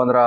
15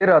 13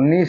19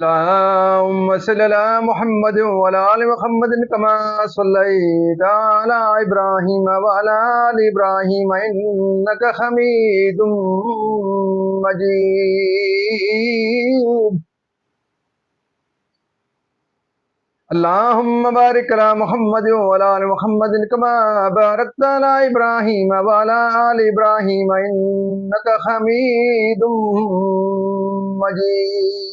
اللهم صل على محمد وعلى آل محمد كما صليت على إبراهيم وعلى آل إبراهيم إنك حميد مجيد. اللهم بارك على محمد وعلى آل محمد كما باركت على إبراهيم وعلى آل إبراهيم إنك حميد مجيد.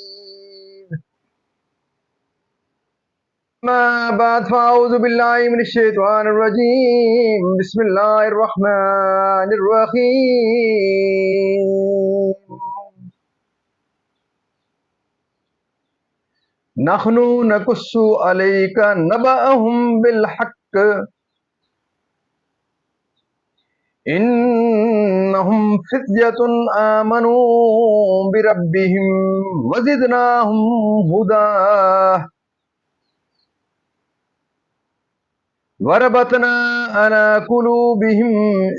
ما بعد فأعوذ بالله من الشيطان الرجيم. بسم الله الرحمن الرحيم. نحن نقص عليك نبأهم بالحق إنهم فتية آمنوا بربهم وزدناهم هدى وربطنا على قلوبهم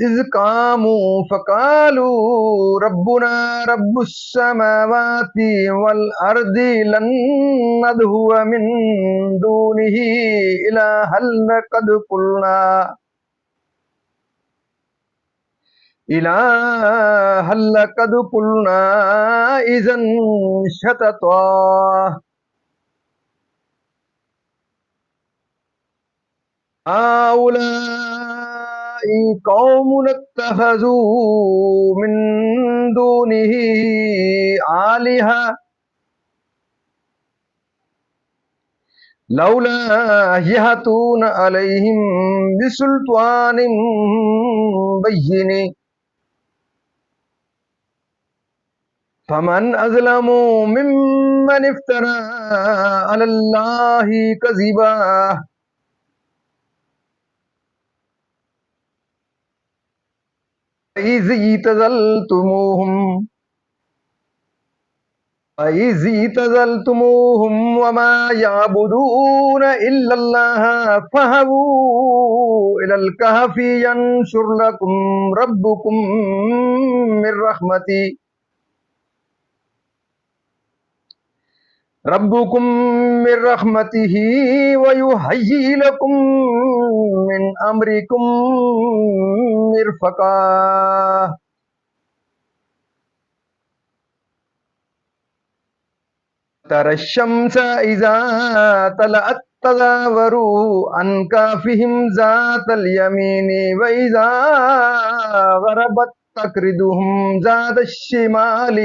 إذ قاموا فقالوا ربنا رب السماوات والأرض لن ندعو من دونه إلها لقد قلنا إذا شططا. هؤلاء قوم اتخذوا من دونه آلهة لولا يأتون عليهم بسلطان بين فمن أظلم ممن افترى على الله كذبا. إذ اعتزلتموهم وما يعبدون إلا الله فهووا إلى الكهف ينشر لكم ربكم من رحمته ويهيئ لكم من أمركم مرفقا. ترى الشمس إذا طلعت تزاوروا عن كهفهم ذات اليمين وإذا غربت تقرضهم ذات الشمال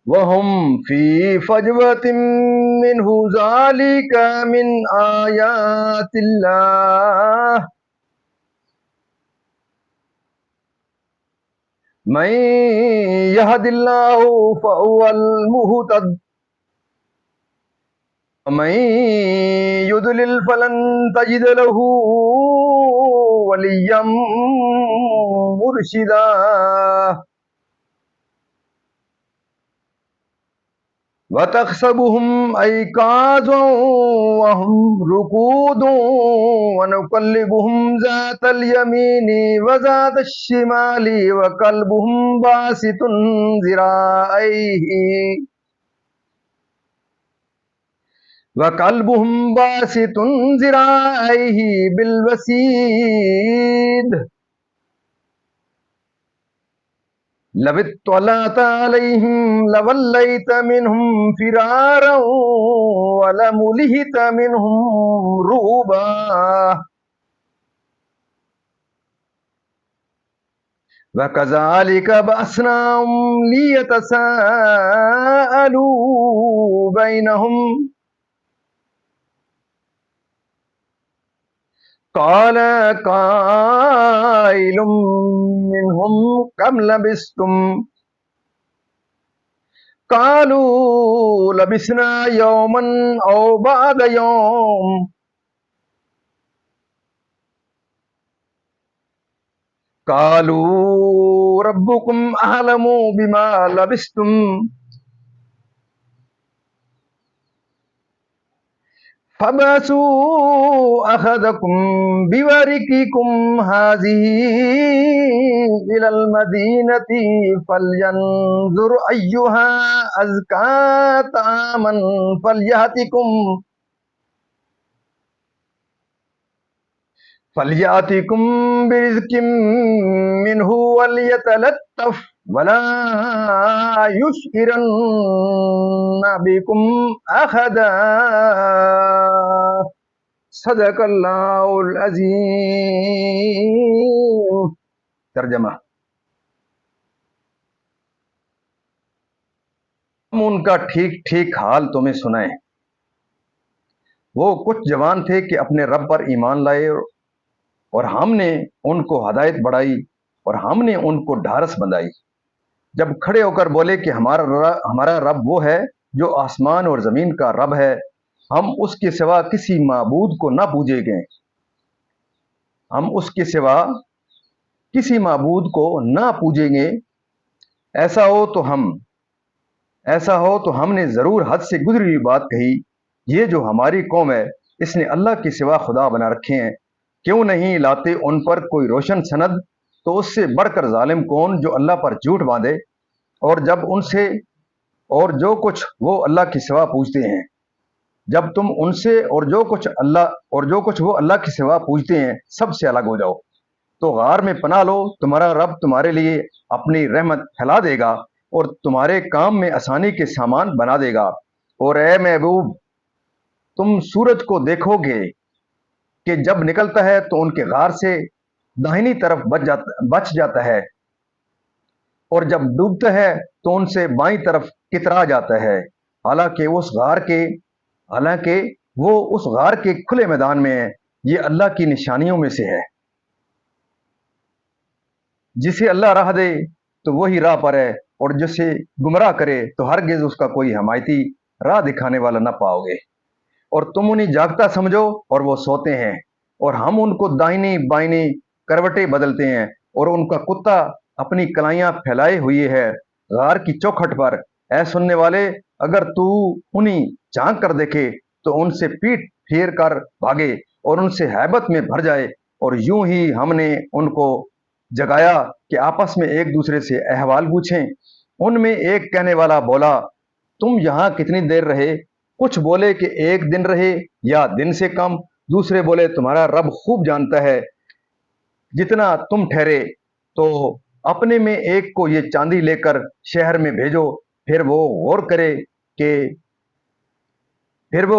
وهم في فجوة منه ذلك من آيات الله من يهد الله فهو المهتد ومن يضلل فلن تجد له وليا مرشدا. وتحسبهم أيقاظا وهم رقود ونقلبهم ذات اليمين وذات الشمال وقلبهم باسط ذراعيه بالوسيد لو اطلعت عليهم لوليت منهم فرارا ولملهت منهم رعبا. وكذلك بعثناهم ليتساءلوا بينهم قال قائل منهم كم لبثتم قالوا لبثنا يوما أو بعض يوم قالوا ربكم أعلم بما لبثتم فبعثوا أحدكم بورقكم هذه إلى المدينة فلينظر أيها أزكى طعاما فليأتكم برزق منه وليتلطف ولا يشعرن بكم أحدا صدق اللہ العظیم۔ ترجمہ: ہم ان کا ٹھیک ٹھیک حال تمہیں سنائیں۔ وہ کچھ جوان تھے کہ اپنے رب پر ایمان لائے اور ہم نے ان کو ہدایت بڑھائی اور ہم نے ان کو ڈھارس بندھائی، جب کھڑے ہو کر بولے کہ ہمارا رب وہ ہے جو آسمان اور زمین کا رب ہے، ہم اس کے سوا کسی معبود کو نہ پوجیں گے، ہم اس کے سوا کسی معبود کو نہ پوجیں گے۔ ایسا ہو تو ہم نے ضرور حد سے گزری ہوئی بات کہی۔ یہ جو ہماری قوم ہے اس نے اللہ کے سوا خدا بنا رکھے ہیں، کیوں نہیں لاتے ان پر کوئی روشن سند؟ تو اس سے بڑھ کر ظالم کون جو اللہ پر جھوٹ باندھے اور جو کچھ وہ اللہ کے سوا پوجتے ہیں، جب تم ان سے اور جو کچھ وہ اللہ کے سوا پوجتے ہیں سب سے الگ ہو جاؤ تو غار میں پناہ لو، تمہارا رب تمہارے لیے اپنی رحمت پھیلا دے گا اور تمہارے کام میں آسانی کے سامان بنا دے گا۔ اور اے محبوب، تم سورج کو دیکھو گے کہ جب نکلتا ہے تو ان کے غار سے داہنی طرف بچ جاتا ہے اور جب ڈوبتا ہے تو ان سے بائیں طرف کترا جاتا ہے، حالانکہ وہ اس غار کے کھلے میدان میں ہے۔ یہ اللہ کی نشانیوں میں سے ہے، جسے اللہ راہ دے تو وہی راہ پر ہے اور جسے گمراہ کرے تو ہرگز اس کا کوئی حمایتی راہ دکھانے والا نہ پاؤ گے۔ اور تم انہیں جاگتا سمجھو اور وہ سوتے ہیں، اور ہم ان کو دائنی بائنی کروٹیں بدلتے ہیں اور ان کا کتا اپنی کلائیاں پھیلائے ہوئی ہے غار کی چوکھٹ پر۔ اے سننے والے، اگر تو انہیں جھانک کر دیکھے تو ان سے پیٹ پھیر کر بھاگے اور ان سے ہیبت میں بھر جائے۔ اور یوں ہی ہم نے ان کو جگایا کہ آپس میں ایک دوسرے سے احوال پوچھیں۔ ان میں ایک کہنے والا بولا، تم یہاں کتنی دیر رہے؟ کچھ بولے کہ 1 دن رہے یا دن سے کم، دوسرے بولے تمہارا رب خوب جانتا ہے جتنا تم ٹھہرے۔ تو اپنے میں ایک کو یہ چاندی لے کر شہر میں بھیجو، پھر وہ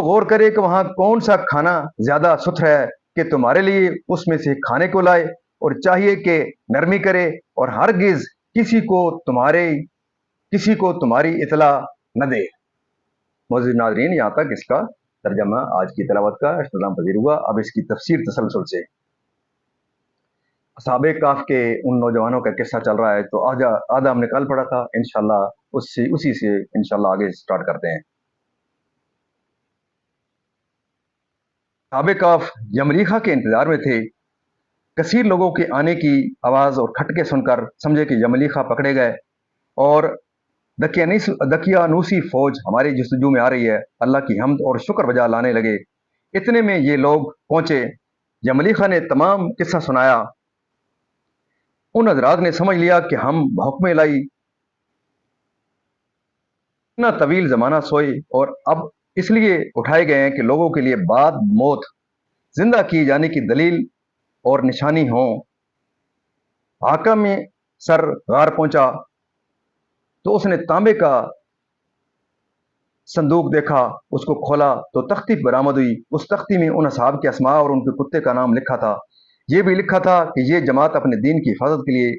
غور کرے کہ وہاں کون سا کھانا زیادہ ستھرا ہے کہ تمہارے لیے اس میں سے کھانے کو لائے، اور چاہیے کہ نرمی کرے اور ہرگز کسی کو تمہاری اطلاع نہ دے۔ معزز ناظرین، یہاں تک اس کا ترجمہ آج کی تلاوت کا اختتام پذیر ہوا۔ اب اس کی تفسیر تسلسل سے۔ اصحاب کہف کے ان نوجوانوں کا قصہ چل رہا ہے، تو آدھا ہم نے کل پڑھا تھا، انشاءاللہ اسی سے انشاءاللہ آگے سٹارٹ کرتے ہیں۔ اصحاب کہف یملیخا کے انتظار میں تھے۔ کثیر لوگوں کے آنے کی آواز اور کھٹکے سن کر سمجھے کہ یملیخا پکڑے گئے اور دقیانوسی فوج ہماری جستجو میں آ رہی ہے۔ اللہ کی حمد اور شکر بجا لانے لگے۔ اتنے میں یہ لوگ پہنچے۔ یملیخا نے تمام قصہ سنایا۔ ان حضرات نے سمجھ لیا کہ ہم بحکم الہی اتنا طویل زمانہ سوئے اور اب اس لیے اٹھائے گئے ہیں کہ لوگوں کے لیے بعد موت زندہ کی جانے کی دلیل اور نشانی ہوں۔ حاکم میں سر غار پہنچا تو اس نے تانبے کا صندوق دیکھا، اس کو کھولا تو تختی برآمد ہوئی۔ اس تختی میں ان اصحاب کے اسماء اور ان کے کتے کا نام لکھا تھا۔ یہ بھی لکھا تھا کہ یہ جماعت اپنے دین کی حفاظت کے لیے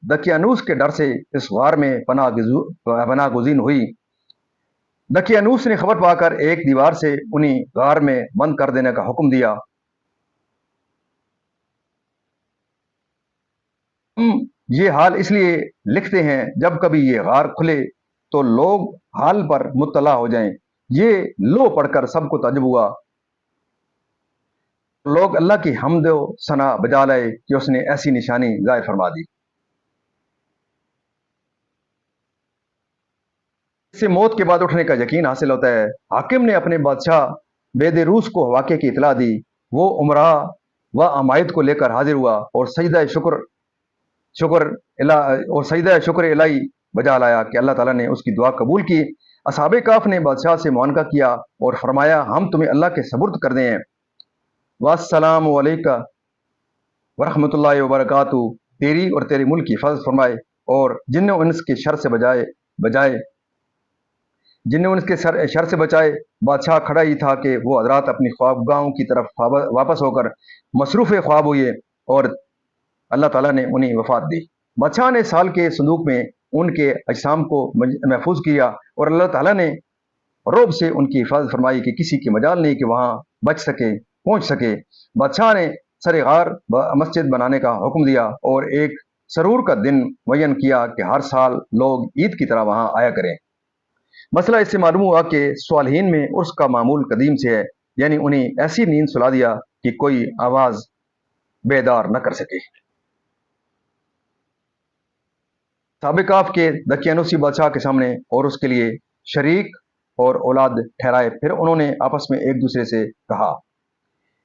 دقیانوس کے ڈر سے اس غار میں پناہ گزین ہوئی۔ دقیانوس نے خبر پا کر ایک دیوار سے انہیں غار میں بند کر دینے کا حکم دیا۔ یہ حال اس لیے لکھتے ہیں جب کبھی یہ غار کھلے تو لوگ حال پر مطلع ہو جائیں۔ یہ لو پڑھ کر سب کو تعجب ہوا۔ لوگ اللہ کی حمد و ثنا بجا لائے کہ اس نے ایسی نشانی ظاہر فرما دی۔ اس سے موت کے بعد اٹھنے کا یقین حاصل ہوتا ہے۔ حاکم نے اپنے بادشاہ بیدروس کو واقعے کی اطلاع دی۔ وہ عمرا و عمائد کو لے کر حاضر ہوا اور سجدہ شکر الہی بجا لایا کہ اللہ تعالیٰ نے اس کی دعا قبول کی۔ اصحاب کہف نے بادشاہ سے معانقہ کیا اور فرمایا ہم تمہیں اللہ کے سپرد کر دیں۔ والسلام علیکہ ورحمۃ اللہ وبرکاتہ، تیری اور تیرے ملک کی حفاظت فرمائے۔ اور جن و انس کے شر سے بچائے بادشاہ کھڑا ہی تھا کہ وہ حضرات اپنی خوابگاہوں کی طرف واپس ہو کر مصروف خواب ہوئے اور اللہ تعالیٰ نے انہیں وفات دی۔ بادشاہ نے سال کے صندوق میں ان کے اجسام کو محفوظ کیا اور اللہ تعالیٰ نے رعب سے ان کی حفاظت فرمائی کہ کسی کی مجال نہیں کہ وہاں پہنچ سکے۔ بادشاہ نے سر غار مسجد بنانے کا حکم دیا اور ایک سرور کا دن معین کیا کہ ہر سال لوگ عید کی طرح وہاں آیا کریں۔ مسئلہ اس سے معلوم ہوا کہ صالحین میں عرس کا معمول قدیم سے ہے، یعنی انہیں ایسی نیند سلا دیا کہ کوئی آواز بیدار نہ کر سکے۔ اصحاب کہف کے دقیانوسی بادشاہ کے سامنے اور اس کے لیے شریک اور اولاد ٹھہرائے، پھر انہوں نے آپس میں ایک دوسرے سے کہا،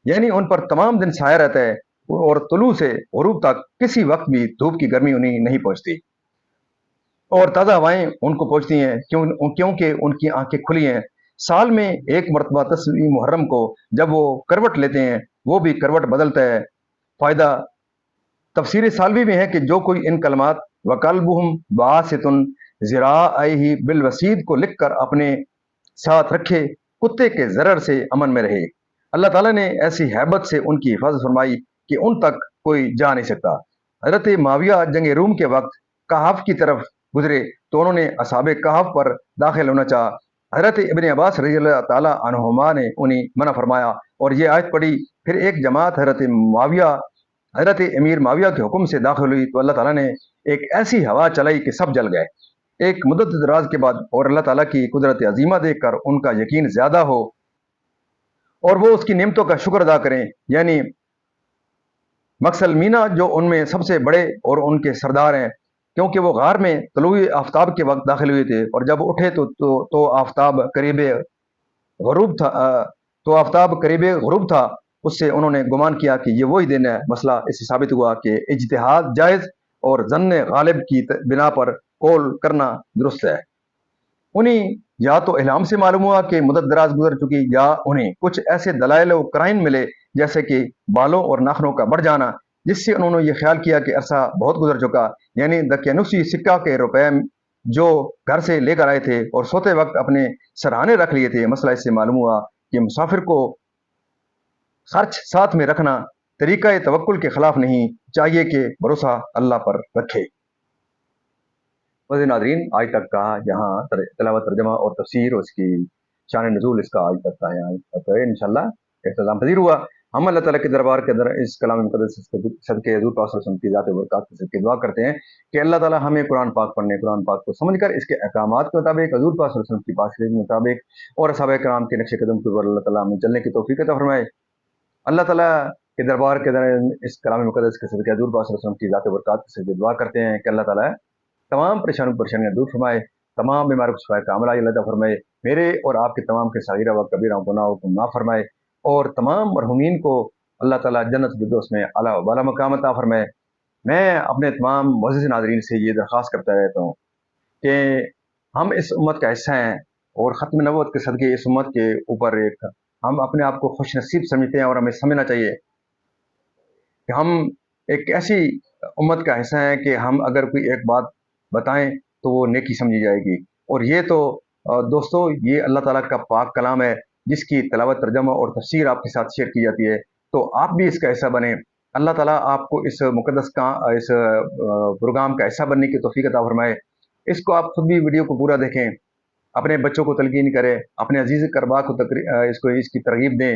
یعنی ان پر تمام دن سایہ رہتا ہے اور طلوع سے غروب تک کسی وقت بھی دھوپ کی گرمی انہیں نہیں پہنچتی اور تازہ ہوائیں ان کو پہنچتی ہیں کیونکہ ان کی آنکھیں کھلی ہیں۔ سال میں ایک مرتبہ 10 محرم کو جب وہ کروٹ لیتے ہیں، وہ بھی کروٹ بدلتا ہے۔ فائدہ تفسیر سالوی میں ہے کہ جو کوئی ان کلمات وَقَلْبُهُمْ بَاسِطٌ ذِرَاعَیْہِ بِالْوَسِیدِ کو لکھ کر اپنے ساتھ رکھے، کتے کے ضرر سے امن میں رہے۔ اللہ تعالیٰ نے ایسی ہیبت سے ان کی حفاظت فرمائی کہ ان تک کوئی جا نہیں سکتا۔ حضرت معاویہ جنگ روم کے وقت کہف کی طرف گزرے تو انہوں نے اصحاب کہف پر داخل ہونا چاہا۔ حضرت ابن عباس رضی اللہ تعالیٰ عنہما نے انہیں منع فرمایا اور یہ آیت پڑھی۔ پھر ایک جماعت حضرت امیر معاویہ کے حکم سے داخل ہوئی تو اللہ تعالیٰ نے ایک ایسی ہوا چلائی کہ سب جل گئے۔ ایک مدت دراز کے بعد اور اللہ تعالیٰ کی قدرت عظیمہ دیکھ کر ان کا یقین زیادہ ہو اور وہ اس کی نعمتوں کا شکر ادا کریں، یعنی مکسلمینا جو ان میں سب سے بڑے اور ان کے سردار ہیں، کیونکہ وہ غار میں طلوع آفتاب کے وقت داخل ہوئے تھے اور جب اٹھے تو آفتاب قریب غروب تھا۔ اس سے انہوں نے گمان کیا کہ یہ وہی دن ہے۔ مسئلہ اس سے ثابت ہوا کہ اجتہاد جائز اور ظن غالب کی بنا پر قول کرنا درست ہے۔ انہیں یا تو الہام سے معلوم ہوا کہ مدت دراز گزر چکی، یا انہیں کچھ ایسے دلائل و قرائن ملے جیسے کہ بالوں اور ناخنوں کا بڑھ جانا، جس سے انہوں نے یہ خیال کیا کہ عرصہ بہت گزر چکا، یعنی دقیانوسی سکہ کے روپے جو گھر سے لے کر آئے تھے اور سوتے وقت اپنے سرہانے رکھ لیے تھے۔ مسئلہ اس سے معلوم ہوا کہ مسافر کو خرچ ساتھ میں رکھنا طریقہ توکل کے خلاف نہیں، چاہیے کہ بھروسہ اللہ پر رکھے۔ ناظرین، آج تک کا یہاں تلاوت، ترجمہ اور تفسیر اور اس کی شان نزول اس کا آج تک کا یہاں انشاءاللہ اختتام پذیر ہوا۔ ہم اللہ تعالیٰ کے دربار کے اندر اس کلام مقدس صدقے حضور پاک صلی اللہ علیہ وسلم کی ذات برکات کے صدقے دعا کرتے ہیں کہ اللہ تعالیٰ ہمیں قرآن پاک پڑھنے، قرآن پاک کو سمجھ کر اس کے احکامات کے مطابق، حضور پاک صلی اللہ علیہ وسلم کی پاک کے مطابق اور صحابہ کرام کے نقش قدم کے اوپر اللہ تعالیٰ ہمیں چلنے کی توفیق عطا فرمائے۔ اللہ تعالیٰ کے دربار کے اندر اس کلام مقدس کے صدقے حضور پاک صلی اللہ علیہ وسلم کی ذات برکات کے صدقے دعا کرتے ہیں کہ اللہ تعالیٰ تمام پریشانیاں دور فرمائے، تمام بیماریوں کو شفائے کاملہ اللہ عطا فرمائے، میرے اور آپ کے تمام کے صغیرہ و کبیرہ گناہوں کو معاف فرمائے اور تمام مرحومین کو اللہ تعالیٰ جنت الفردوس میں اعلیٰ و بالا مقام عطا فرمائے۔ میں اپنے تمام معزز ناظرین سے یہ درخواست کرتا رہتا ہوں کہ ہم اس امت کا حصہ ہیں اور ختم نبوت کے صدقے اس امت کے اوپر ہم اپنے آپ کو خوش نصیب سمجھتے ہیں اور ہمیں سمجھنا چاہیے کہ ہم ایک ایسی امت کا حصہ ہیں کہ ہم اگر کوئی ایک بات بتائیں تو وہ نیکی سمجھی جائے گی۔ اور یہ تو دوستو یہ اللہ تعالیٰ کا پاک کلام ہے جس کی تلاوت، ترجمہ اور تفسیر آپ کے ساتھ شیئر کی جاتی ہے، تو آپ بھی اس کا حصہ بنیں۔ اللہ تعالیٰ آپ کو اس مقدس اس پروگرام کا حصہ بننے کی توفیق عطا فرمائے۔ اس کو آپ خود بھی ویڈیو کو پورا دیکھیں، اپنے بچوں کو تلقین کریں، اپنے عزیز قربا کو اس کی ترغیب دیں